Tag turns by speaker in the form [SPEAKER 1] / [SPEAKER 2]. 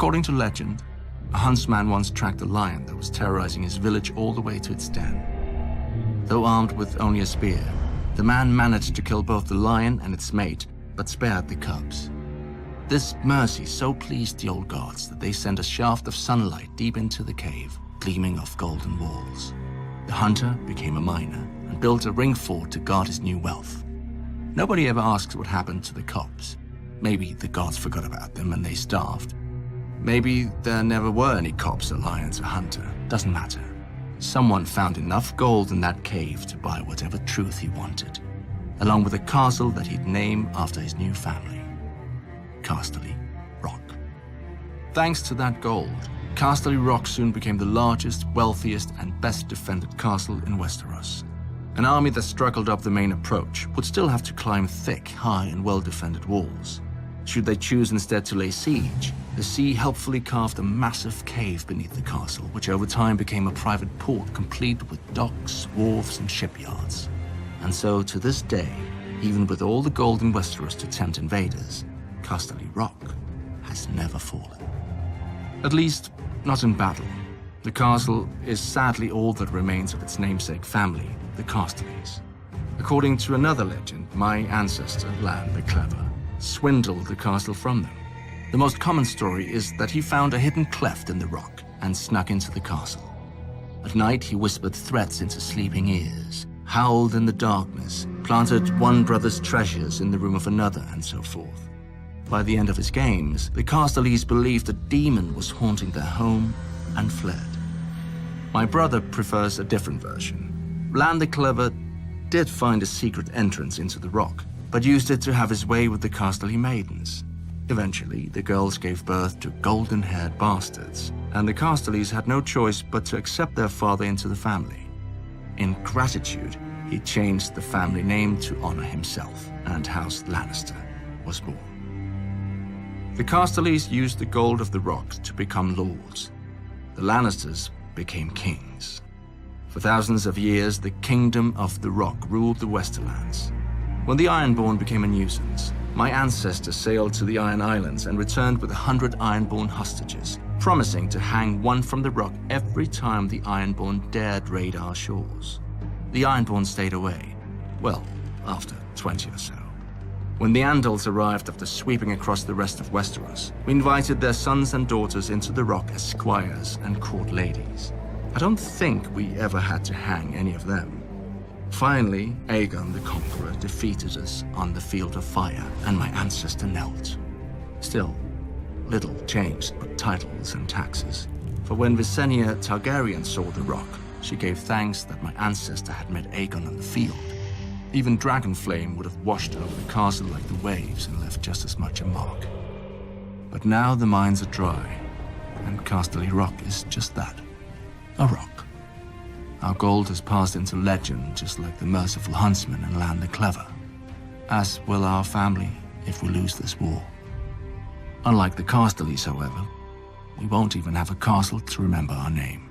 [SPEAKER 1] According to legend, a huntsman once tracked a lion that was terrorizing his village all the way to its den. Though armed with only a spear, the man managed to kill both the lion and its mate, but spared the cubs. This mercy so pleased the old gods that they sent a shaft of sunlight deep into the cave, gleaming off golden walls. The hunter became a miner and built a ring fort to guard his new wealth. Nobody ever asks what happened to the cops. Maybe the gods forgot about them and they starved. Maybe there never were any cops or lions or hunter. Doesn't matter. Someone found enough gold in that cave to buy whatever truth he wanted, along with a castle that he'd name after his new family. Casterly Rock. Thanks to that gold, Casterly Rock soon became the largest, wealthiest, and best defended castle in Westeros. An army that struggled up the main approach would still have to climb thick, high, and well-defended walls. Should they choose instead to lay siege, the sea helpfully carved a massive cave beneath the castle, which over time became a private port complete with docks, wharves, and shipyards. And so, to this day, even with all the gold in Westeros to tempt invaders, Casterly Rock has never fallen. At least, not in battle. The castle is sadly all that remains of its namesake family, the Casterlys. According to another legend, my ancestor, Lan the Clever, swindled the castle from them. The most common story is that he found a hidden cleft in the rock and snuck into the castle. At night, he whispered threats into sleeping ears, howled in the darkness, planted one brother's treasures in the room of another, and so forth. By the end of his games, the Casterlys believed a demon was haunting their home and fled. My brother prefers a different version. Lan the Clever did find a secret entrance into the rock, but used it to have his way with the Casterly maidens. Eventually, the girls gave birth to golden-haired bastards, and the Casterlys had no choice but to accept their father into the family. In gratitude, he changed the family name to honor himself, and House Lannister was born. The Casterlys used the gold of the rock to become lords. The Lannisters became kings. For thousands of years, the Kingdom of the Rock ruled the Westerlands. When the Ironborn became a nuisance, my ancestors sailed to the Iron Islands and returned with 100 Ironborn hostages, promising to hang one from the rock every time the Ironborn dared raid our shores. The Ironborn stayed away, well, after 20 or so. When the Andals arrived after sweeping across the rest of Westeros, we invited their sons and daughters into the rock as squires and court ladies. I don't think we ever had to hang any of them. Finally, Aegon the Conqueror defeated us on the Field of Fire, and my ancestor knelt. Still, little changed but titles and taxes. For when Visenya Targaryen saw the rock, she gave thanks that my ancestor had met Aegon on the field. Even Dragonflame would have washed over the castle like the waves and left just as much a mark. But now the mines are dry, and Casterly Rock is just that, a rock. Our gold has passed into legend just like the merciful huntsman and Lan the Clever, as will our family if we lose this war. Unlike the Casterlys, however, we won't even have a castle to remember our name.